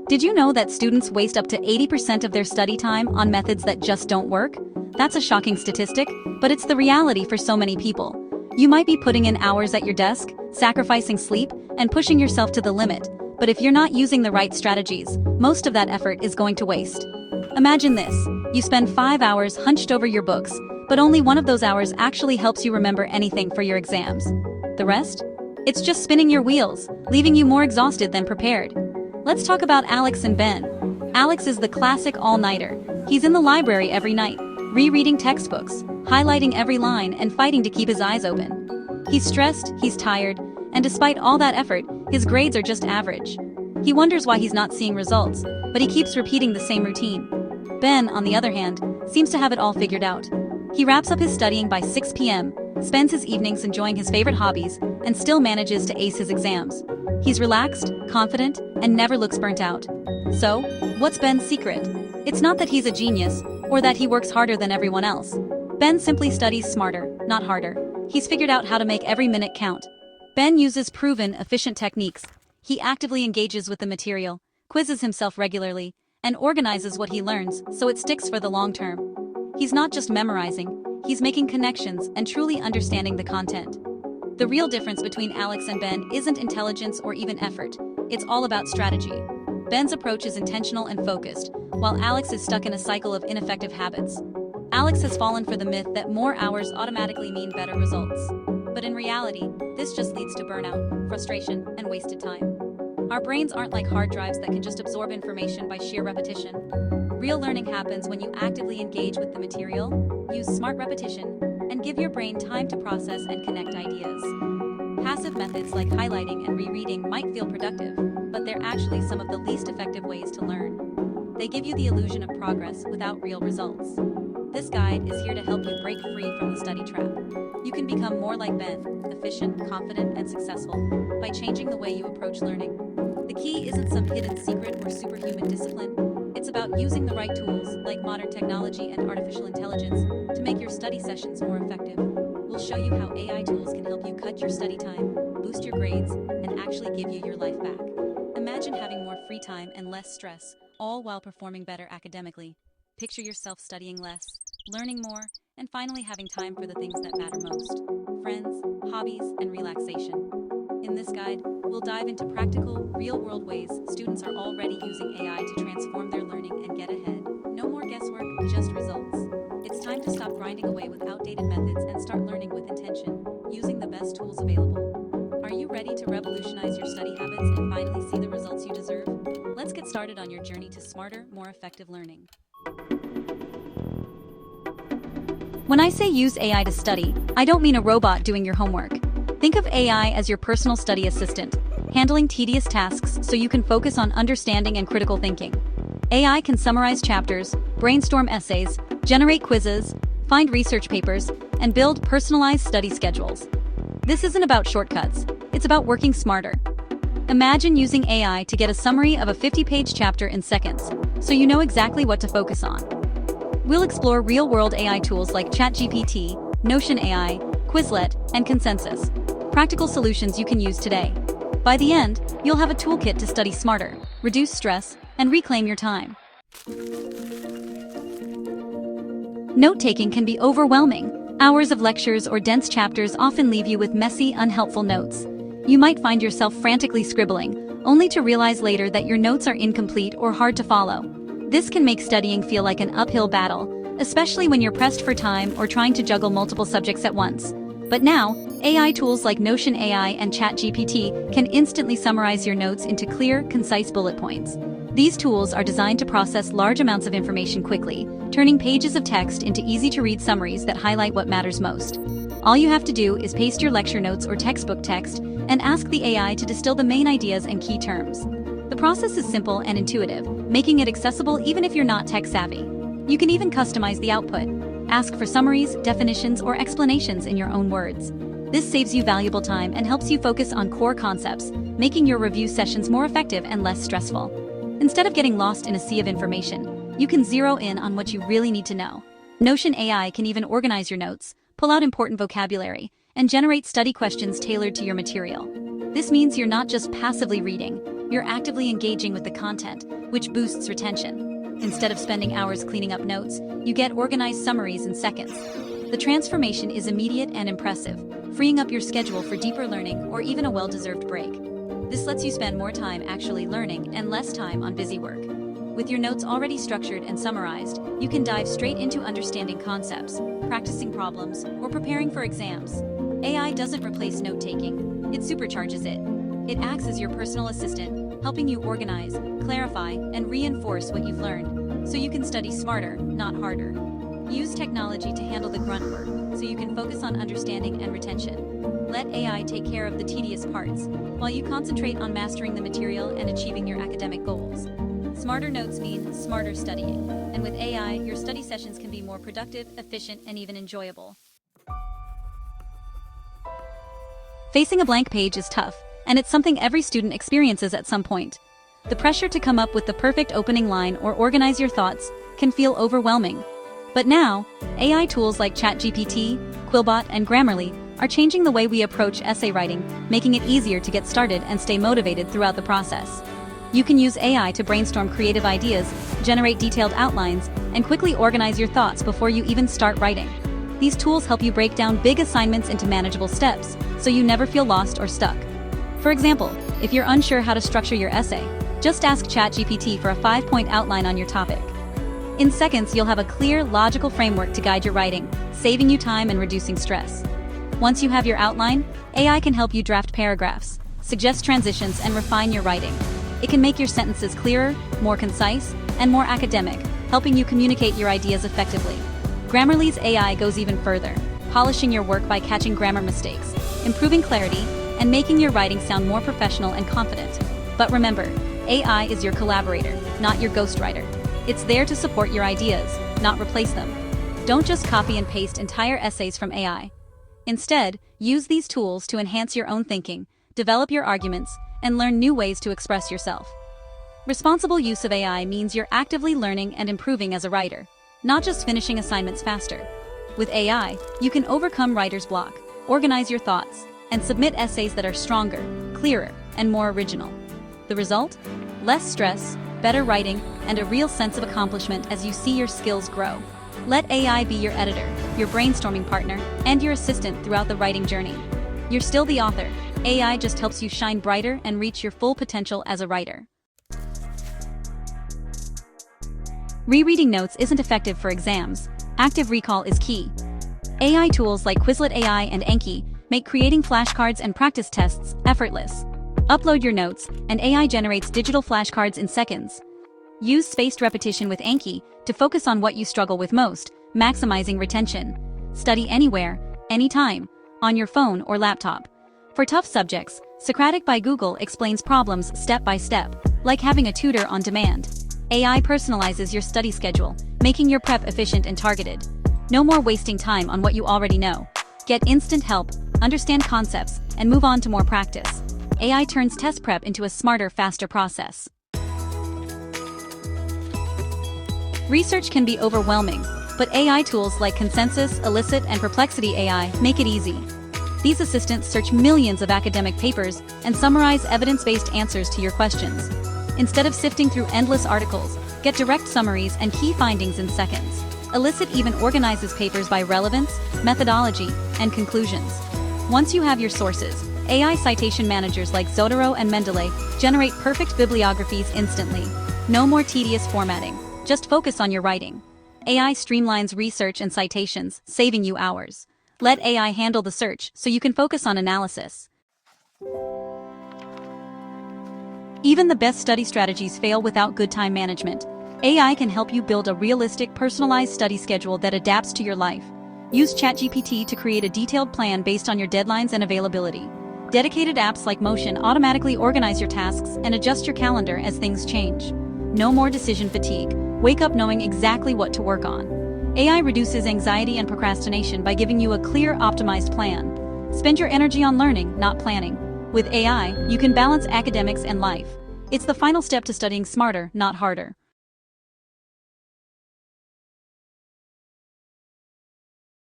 Did you know that students waste up to 80% of their study time on methods that just don't work? That's a shocking statistic, but it's the reality for so many people. You might be putting in hours at your desk, sacrificing sleep, and pushing yourself to the limit, but if you're not using the right strategies, most of that effort is going to waste. Imagine this: you spend 5 hours hunched over your books, but only one of those hours actually helps you remember anything for your exams. The rest? It's just spinning your wheels, leaving you more exhausted than prepared. Let's talk about Alex and Ben. Alex is the classic all-nighter. He's in the library every night, rereading textbooks, highlighting every line, and fighting to keep his eyes open. He's stressed, he's tired, and despite all that effort, his grades are just average. He wonders why he's not seeing results, but he keeps repeating the same routine. Ben, on the other hand, seems to have it all figured out. He wraps up his studying by 6 p.m., spends his evenings enjoying his favorite hobbies, and still manages to ace his exams. He's relaxed, confident, and never looks burnt out. So, what's Ben's secret? It's not that he's a genius, or that he works harder than everyone else. Ben simply studies smarter, not harder. He's figured out how to make every minute count. Ben uses proven, efficient techniques. He actively engages with the material, quizzes himself regularly, and organizes what he learns so it sticks for the long term. He's not just memorizing, he's making connections and truly understanding the content. The real difference between Alex and Ben isn't intelligence or even effort. It's all about strategy. Ben's approach is intentional and focused, while Alex is stuck in a cycle of ineffective habits. Alex has fallen for the myth that more hours automatically mean better results. But in reality, this just leads to burnout, frustration, and wasted time. Our brains aren't like hard drives that can just absorb information by sheer repetition. Real learning happens when you actively engage with the material, use smart repetition, and give your brain time to process and connect ideas. Passive methods like highlighting and rereading might feel productive, but they're actually some of the least effective ways to learn. They give you the illusion of progress without real results. This guide is here to help you break free from the study trap. You can become more like Ben, efficient, confident, and successful, by changing the way you approach learning. The key isn't some hidden secret or superhuman discipline. It's about using the right tools, like modern technology and artificial intelligence, to make your study sessions more effective. We'll show you how AI tools can help you cut your study time, boost your grades, and actually give you your life back. Imagine having more free time and less stress, all while performing better academically. Picture yourself studying less, learning more, and finally having time for the things that matter most: friends, hobbies, and relaxation. In this guide, we'll dive into practical, real-world ways students are already using AI to transform their learning and get ahead. No more guesswork, just results. It's time to stop grinding away with outdated methods and start learning with intention, using the best tools available. Are you ready to revolutionize your study habits and finally see the results you deserve? Let's get started on your journey to smarter, more effective learning. When I say use AI to study, I don't mean a robot doing your homework. Think of AI as your personal study assistant, handling tedious tasks so you can focus on understanding and critical thinking. AI can summarize chapters, brainstorm essays, generate quizzes, find research papers, and build personalized study schedules. This isn't about shortcuts, it's about working smarter. Imagine using AI to get a summary of a 50-page chapter in seconds, so you know exactly what to focus on. We'll explore real-world AI tools like ChatGPT, Notion AI, Quizlet, and Consensus. Practical solutions you can use today. By the end, you'll have a toolkit to study smarter, reduce stress, and reclaim your time. Note-taking can be overwhelming. Hours of lectures or dense chapters often leave you with messy, unhelpful notes. You might find yourself frantically scribbling, only to realize later that your notes are incomplete or hard to follow. This can make studying feel like an uphill battle, especially when you're pressed for time or trying to juggle multiple subjects at once. But now, AI tools like Notion AI and ChatGPT can instantly summarize your notes into clear, concise bullet points. These tools are designed to process large amounts of information quickly, turning pages of text into easy-to-read summaries that highlight what matters most. All you have to do is paste your lecture notes or textbook text and ask the AI to distill the main ideas and key terms. The process is simple and intuitive, making it accessible even if you're not tech-savvy. You can even customize the output. Ask for summaries, definitions, or explanations in your own words. This saves you valuable time and helps you focus on core concepts, making your review sessions more effective and less stressful. Instead of getting lost in a sea of information, you can zero in on what you really need to know. Notion AI can even organize your notes, pull out important vocabulary, and generate study questions tailored to your material. This means you're not just passively reading, you're actively engaging with the content, which boosts retention. Instead of spending hours cleaning up notes, you get organized summaries in seconds. The transformation is immediate and impressive, freeing up your schedule for deeper learning or even a well-deserved break. This lets you spend more time actually learning and less time on busy work. With your notes already structured and summarized, you can dive straight into understanding concepts, practicing problems, or preparing for exams. AI doesn't replace note-taking, it supercharges it. It acts as your personal assistant, helping you organize, clarify, and reinforce what you've learned, so you can study smarter, not harder. Use technology to handle the grunt work, so you can focus on understanding and retention. Let AI take care of the tedious parts, while you concentrate on mastering the material and achieving your academic goals. Smarter notes mean smarter studying, and with AI, your study sessions can be more productive, efficient, and even enjoyable. Facing a blank page is tough, and it's something every student experiences at some point. The pressure to come up with the perfect opening line or organize your thoughts can feel overwhelming. But now, AI tools like ChatGPT, Quillbot, and Grammarly are changing the way we approach essay writing, making it easier to get started and stay motivated throughout the process. You can use AI to brainstorm creative ideas, generate detailed outlines, and quickly organize your thoughts before you even start writing. These tools help you break down big assignments into manageable steps, so you never feel lost or stuck. For example, if you're unsure how to structure your essay, just ask ChatGPT for a 5-point outline on your topic. In seconds, you'll have a clear, logical framework to guide your writing, saving you time and reducing stress. Once you have your outline, AI can help you draft paragraphs, suggest transitions, and refine your writing. It can make your sentences clearer, more concise, and more academic, helping you communicate your ideas effectively. Grammarly's AI goes even further, polishing your work by catching grammar mistakes, improving clarity, and making your writing sound more professional and confident. But remember, AI is your collaborator, not your ghostwriter. It's there to support your ideas, not replace them. Don't just copy and paste entire essays from AI. Instead, use these tools to enhance your own thinking, develop your arguments, and learn new ways to express yourself. Responsible use of AI means you're actively learning and improving as a writer, not just finishing assignments faster. With AI, you can overcome writer's block, organize your thoughts, and submit essays that are stronger, clearer, and more original. The result? Less stress, better writing, and a real sense of accomplishment as you see your skills grow. Let AI be your editor, your brainstorming partner, and your assistant throughout the writing journey. You're still the author. AI just helps you shine brighter and reach your full potential as a writer. Rereading notes isn't effective for exams. Active recall is key. AI tools like Quizlet AI and Anki make creating flashcards and practice tests effortless. Upload your notes, and AI generates digital flashcards in seconds. Use spaced repetition with Anki to focus on what you struggle with most, maximizing retention. Study anywhere, anytime, on your phone or laptop. For tough subjects, Socratic by Google explains problems step by step, like having a tutor on demand. AI personalizes your study schedule, making your prep efficient and targeted. No more wasting time on what you already know. Get instant help, understand concepts, and move on to more practice. AI turns test prep into a smarter, faster process. Research can be overwhelming, but AI tools like Consensus, Elicit, and Perplexity AI make it easy. These assistants search millions of academic papers and summarize evidence-based answers to your questions. Instead of sifting through endless articles, get direct summaries and key findings in seconds. Elicit even organizes papers by relevance, methodology, and conclusions. Once you have your sources, AI citation managers like Zotero and Mendeley generate perfect bibliographies instantly. No more tedious formatting. Just focus on your writing. AI streamlines research and citations, saving you hours. Let AI handle the search so you can focus on analysis. Even the best study strategies fail without good time management. AI can help you build a realistic, personalized study schedule that adapts to your life. Use ChatGPT to create a detailed plan based on your deadlines and availability. Dedicated apps like Motion automatically organize your tasks and adjust your calendar as things change. No more decision fatigue. Wake up knowing exactly what to work on. AI reduces anxiety and procrastination by giving you a clear, optimized plan. Spend your energy on learning, not planning. With AI, you can balance academics and life. It's the final step to studying smarter, not harder.